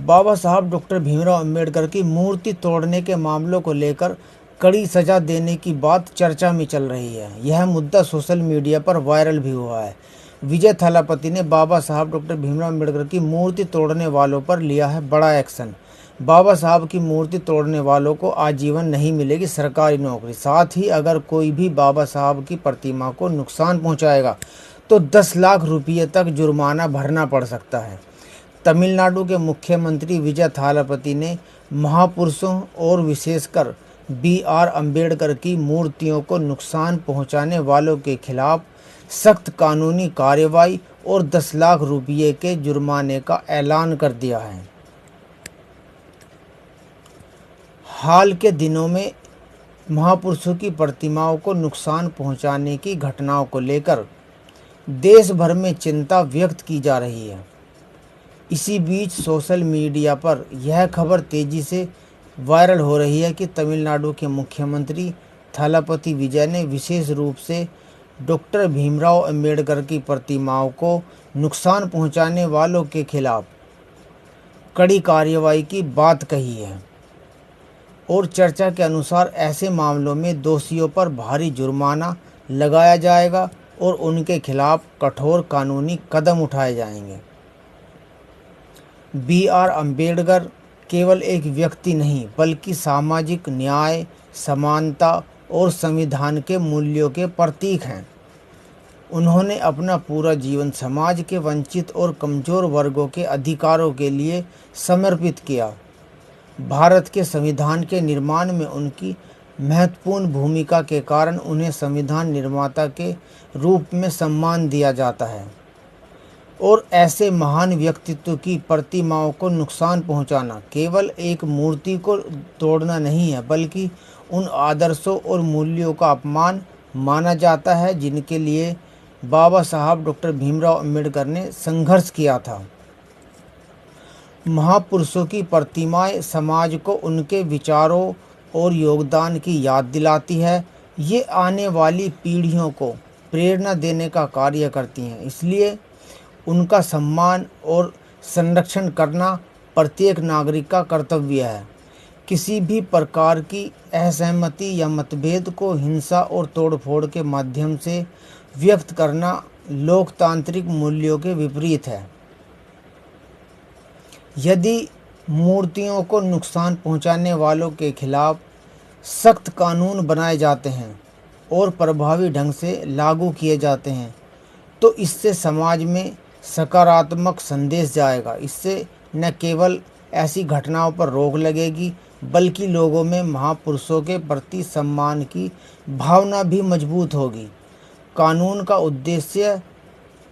बाबा साहब डॉक्टर भीमराव अंबेडकर की मूर्ति तोड़ने के मामलों को लेकर कड़ी सजा देने की बात चर्चा में चल रही है। यह मुद्दा सोशल मीडिया पर वायरल भी हुआ है। विजय थालापति ने बाबा साहब डॉक्टर भीमराव अंबेडकर की मूर्ति तोड़ने वालों पर लिया है बड़ा एक्शन। बाबा साहब की मूर्ति तोड़ने वालों को आजीवन नहीं मिलेगी सरकारी नौकरी। साथ ही अगर कोई भी बाबा साहब की प्रतिमा को नुकसान पहुंचाएगा तो 10 लाख रुपये तक जुर्माना भरना पड़ सकता है। तमिलनाडु के मुख्यमंत्री विजय थालापति ने महापुरुषों और विशेषकर बी.आर. अम्बेडकर की मूर्तियों को नुकसान पहुंचाने वालों के खिलाफ सख्त कानूनी कार्रवाई और 10 लाख रुपये के जुर्माने का ऐलान कर दिया है। हाल के दिनों में महापुरुषों की प्रतिमाओं को नुकसान पहुंचाने की घटनाओं को लेकर देश भर में चिंता व्यक्त की जा रही है। इसी बीच सोशल मीडिया पर यह खबर तेजी से वायरल हो रही है कि तमिलनाडु के मुख्यमंत्री थालापति विजय ने विशेष रूप से डॉक्टर भीमराव अंबेडकर की प्रतिमाओं को नुकसान पहुंचाने वालों के खिलाफ कड़ी कार्रवाई की बात कही है और चर्चा के अनुसार ऐसे मामलों में दोषियों पर भारी जुर्माना लगाया जाएगा और उनके खिलाफ कठोर कानूनी कदम उठाए जाएंगे। बी.आर. अम्बेडकर केवल एक व्यक्ति नहीं बल्कि सामाजिक न्याय, समानता और संविधान के मूल्यों के प्रतीक हैं। उन्होंने अपना पूरा जीवन समाज के वंचित और कमज़ोर वर्गों के अधिकारों के लिए समर्पित किया। भारत के संविधान के निर्माण में उनकी महत्वपूर्ण भूमिका के कारण उन्हें संविधान निर्माता के रूप में सम्मान दिया जाता है और ऐसे महान व्यक्तित्व की प्रतिमाओं को नुकसान पहुंचाना केवल एक मूर्ति को तोड़ना नहीं है बल्कि उन आदर्शों और मूल्यों का अपमान माना जाता है जिनके लिए बाबा साहब डॉक्टर भीमराव अंबेडकर ने संघर्ष किया था। महापुरुषों की प्रतिमाएं समाज को उनके विचारों और योगदान की याद दिलाती है। ये आने वाली पीढ़ियों को प्रेरणा देने का कार्य करती हैं, इसलिए उनका सम्मान और संरक्षण करना प्रत्येक नागरिक का कर्तव्य है। किसी भी प्रकार की असहमति या मतभेद को हिंसा और तोड़फोड़ के माध्यम से व्यक्त करना लोकतांत्रिक मूल्यों के विपरीत है। यदि मूर्तियों को नुकसान पहुंचाने वालों के खिलाफ सख्त कानून बनाए जाते हैं और प्रभावी ढंग से लागू किए जाते हैं तो इससे समाज में सकारात्मक संदेश जाएगा। इससे न केवल ऐसी घटनाओं पर रोक लगेगी बल्कि लोगों में महापुरुषों के प्रति सम्मान की भावना भी मजबूत होगी। कानून का उद्देश्य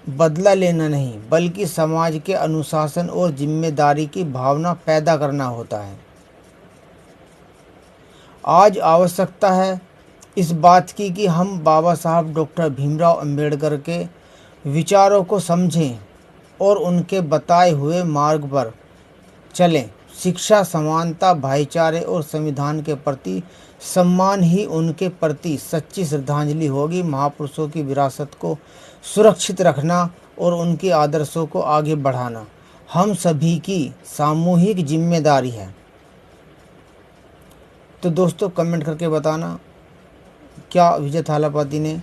बदला लेना नहीं बल्कि समाज के अनुशासन और जिम्मेदारी की भावना पैदा करना होता है। आज आवश्यकता है इस बात की कि हम बाबा साहब डॉक्टर भीमराव अंबेडकर के विचारों को समझें और उनके बताए हुए मार्ग पर चलें। शिक्षा, समानता, भाईचारे और संविधान के प्रति सम्मान ही उनके प्रति सच्ची श्रद्धांजलि होगी। महापुरुषों की विरासत को सुरक्षित रखना और उनके आदर्शों को आगे बढ़ाना हम सभी की सामूहिक जिम्मेदारी है। तो दोस्तों कमेंट करके बताना क्या विजय थालापति ने